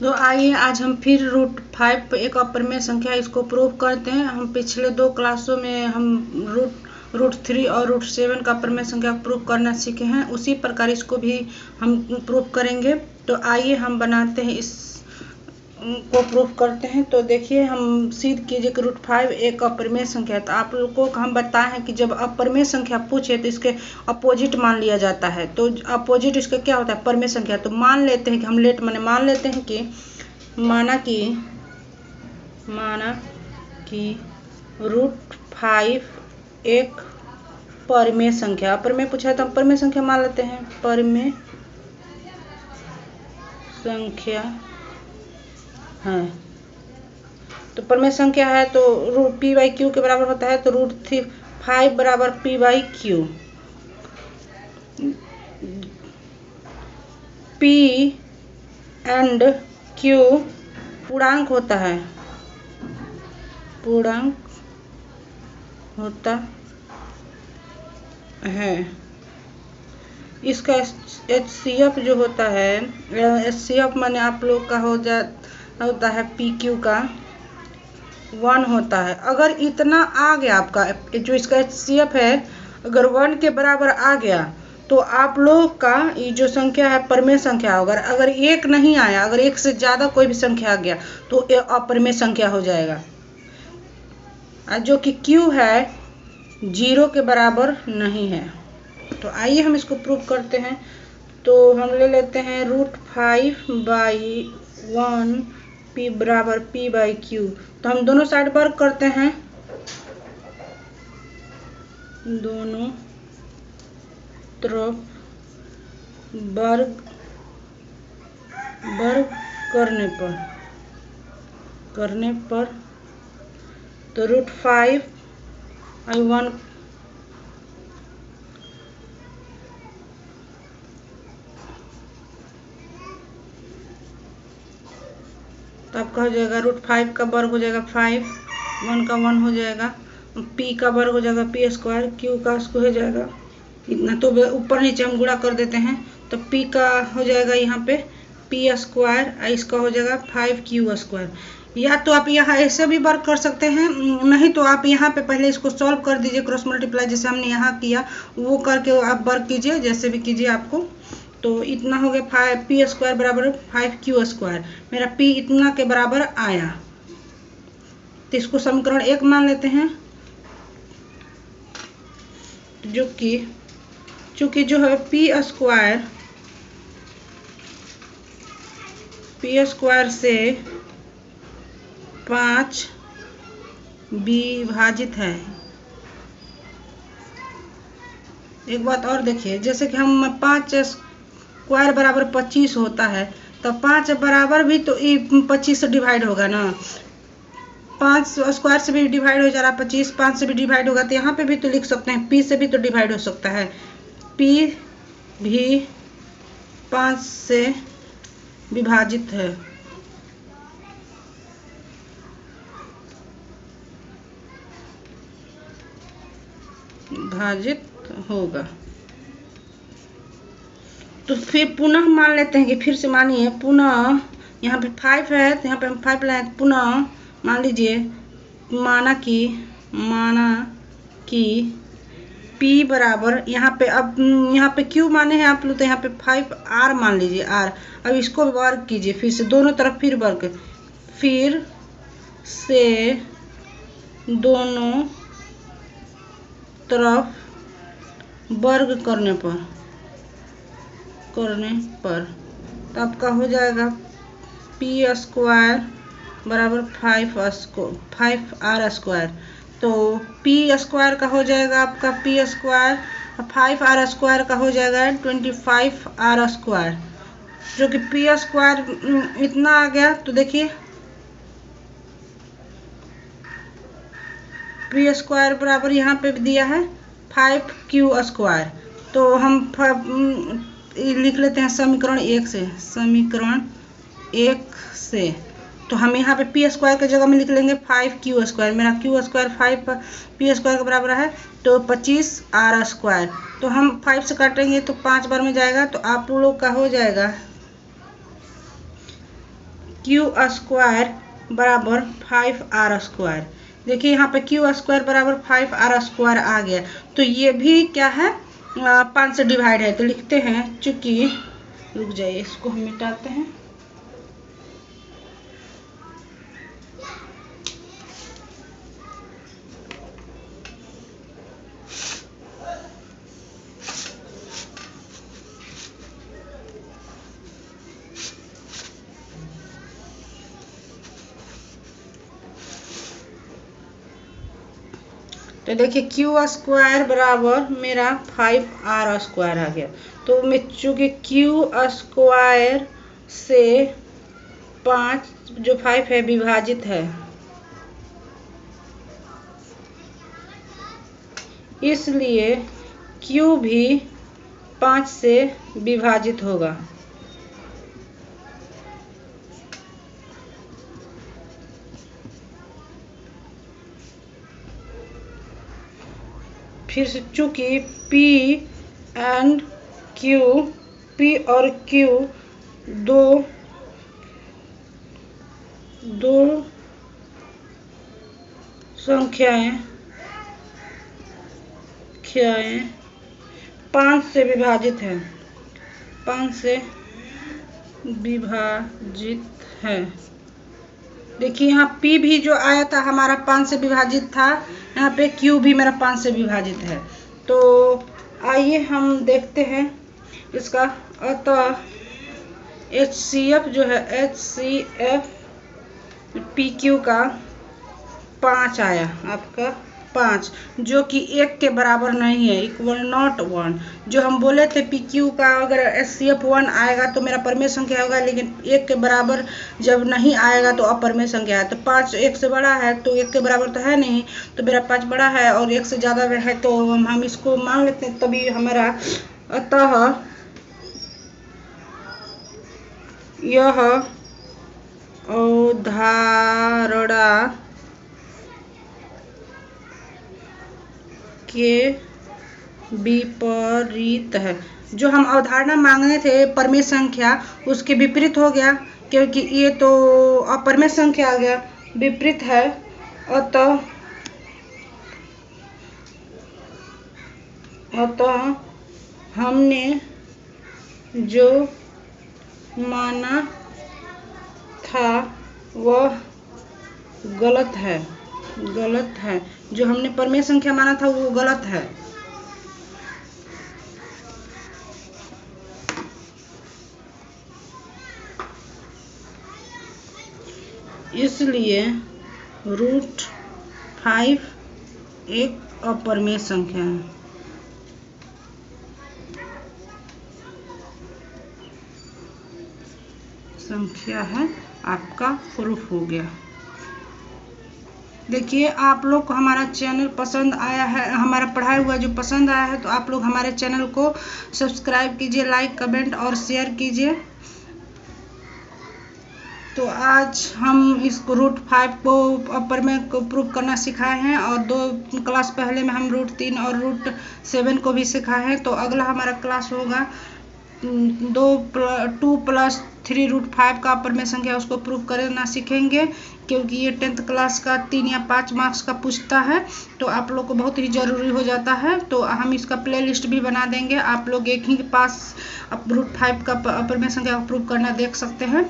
तो आइए आज हम फिर √5 एक अपरिमेय संख्या इसको प्रूव करते हैं। हम पिछले 2 क्लासों में हम √3 और √7 का अपरिमेय संख्या प्रूव करना सीखे हैं, उसी प्रकार इसको भी हम प्रूव करेंगे। तो आइए हम बनाते हैं, इस को प्रूफ करते हैं। तो देखिए, हम सिद्ध कीजिए कि √5 एक अपरिमेय संख्या है। तो आप लोगों को हम बताए हैं कि जब अपरिमेय संख्या पूछे तो इसके अपोजिट मान लिया जाता है। तो अपोजिट इसका क्या होता है? परिमेय संख्या। तो मान लेते हैं कि हम मान लेते हैं कि माना कि √5 एक परिमेय संख्या, अपरिमेय पूछा है तो हम परिमेय संख्या मान लेते हैं। परिमेय संख्या है, तो परिमेय संख्या है तो p/q के बराबर होता है। तो √5 बराबर p/q। p एंड q पूर्णांक होता है, इसका HCF जो होता है, HCF माने आप लोग का होता है PQ का 1 होता है। अगर इतना आ गया आपका जो इसका HCF है, अगर 1 के बराबर आ गया तो आप लोग का ये जो संख्या है परिमेय संख्या होगा। अगर 1 नहीं आया, अगर 1 से ज़्यादा कोई भी संख्या आ गया तो ये अपरिमेय संख्या हो जाएगा, जो कि Q है 0 के बराबर नहीं है। तो आइए हम इसको प्रूव करते हैं। तो हम ले लेते हैं √5/1 p बराबर p/q। तो हम दोनों साइड वर्ग करते हैं, दोनों तरफ वर्ग करने पर तो √5/1 तो आपका हो जाएगा √5 का वर्ग हो जाएगा 5, 1 का 1 हो जाएगा, p का वर्ग हो जाएगा p², q का स्क्वायर हो जाएगा इतना। तो ऊपर नीचे हम गुणा कर देते हैं, तो p का हो जाएगा यहाँ पे p², इसका हो जाएगा 5q²। या तो आप यहाँ ऐसे भी वर्क कर सकते हैं, नहीं तो आप यहाँ पे पहले इसको सॉल्व कर दीजिए, क्रॉस मल्टीप्लाई जैसे हमने यहाँ किया वो करके आप वर्क कीजिए, जैसे भी कीजिए आपको। तो इतना हो गया p² बराबर 5q²। मेरा p इतना के बराबर आया, तो इसको समीकरण 1 मान लेते हैं, जो कि चूंकि जो है p² से 5 विभाजित है। एक बात और देखिए, जैसे कि हम 5² बराबर 25 होता है, तो 5 बराबर भी तो 25 से डिवाइड होगा ना, 5² से भी डिवाइड हो जा रहा है 25, 5 से भी डिवाइड होगा, तो यहाँ पे भी तो लिख सकते हैं p से भी तो डिवाइड हो सकता है, p भी 5 से विभाजित है। विभाजित होगा। तो फिर पुनः मान लेते हैं कि फिर से मानिए, पुनः यहाँ पे 5 है तो यहाँ पे हम 5 लाए, पुनः मान लीजिए, माना कि p बराबर यहाँ पे, अब यहाँ पे q माने हैं आप लोग, तो यहाँ पे 5r मान लीजिए, r। अब इसको वर्ग कीजिए फिर से, दोनों तरफ फिर वर्ग, फिर से दोनों तरफ वर्ग करने पर तो आपका हो जाएगा p² बराबर 5r²। तो p² का हो जाएगा आपका p², 5r² का हो जाएगा 25r², जो कि p² इतना आ गया। तो देखिए p² बराबर यहाँ पे दिया है 5q²। तो हम लिख लेते हैं समीकरण 1 से, तो हम यहाँ पे p² के जगह में लिख लेंगे 5q²। मेरा q² 5 p² के बराबर है, तो 25r²। तो हम 5 से काटेंगे तो 5 बार में जाएगा, तो आप लोग का हो जाएगा क्यू स्क्वायर बराबर 5r²। देखिए यहाँ पे क्यू स्क्वायर बराबर 5r² आ गया। तो ये भी क्या है, 5 से डिवाइड है। तो लिखते हैं, चूंकि, रुक जाइए इसको हम मिटाते हैं। तो देखिए क्यू स्क्वायर बराबर मेरा 5r² आ गया। तो मैं चूंकि क्यू स्क्वायर से 5 जो 5 है विभाजित है, इसलिए क्यू भी 5 से विभाजित होगा। फिर से चूंकि P एंड Q, P और Q दो संख्याएं 5 से विभाजित है, 5 से विभाजित है। देखिए यहाँ P भी जो आया था हमारा 5 से विभाजित था, यहाँ पे Q भी मेरा 5 से विभाजित है। तो आइए हम देखते हैं इसका। अतः HCF जो है, HCF PQ का 5 आया, आपका 5, जो कि 1 के बराबर नहीं है, इक्वल नॉट 1। जो हम बोले थे PQ का अगर HCF 1 आएगा तो मेरा परमेय संख्या होगा, लेकिन 1 के बराबर जब नहीं आएगा तो अपरमेय संख्या है। तो 5 1 से बड़ा है तो 1 के बराबर तो है नहीं, तो मेरा 5 बड़ा है और 1 से ज़्यादा है, तो हम इसको मान लेते हैं, तभी हमारा। अतः यह अवधारणा के विपरीत है। जो हम अवधारणा मांगने थे परमेय संख्या, उसके विपरीत हो गया, क्योंकि ये तो अपरमेय संख्या आ गया, विपरीत है। अतः हमने जो माना था वह गलत है, जो हमने परमेय संख्या माना था वो गलत है। इसलिए √5 एक अपरमेय संख्या है। आपका प्रूफ हो गया। देखिए आप लोग को हमारा चैनल पसंद आया है, हमारा पढ़ाया हुआ जो पसंद आया है, तो आप लोग हमारे चैनल को सब्सक्राइब कीजिए, लाइक कमेंट और शेयर कीजिए। तो आज हम इसको √5 को अपर में को प्रूव करना सिखाए हैं, और 2 क्लास पहले में हम √3 और √7 को भी सिखाए हैं। तो अगला हमारा क्लास होगा 2 + 3 √5 का अपर में संख्या, उसको प्रूव करना सीखेंगे, क्योंकि ये 10th क्लास का 3 या 5 मार्क्स का पूछता है, तो आप लोग को बहुत ही ज़रूरी हो जाता है। तो हम इसका प्ले लिस्ट भी बना देंगे, आप लोग एक ही के पास √5 का अपर में संख्या को प्रूव करना देख सकते हैं।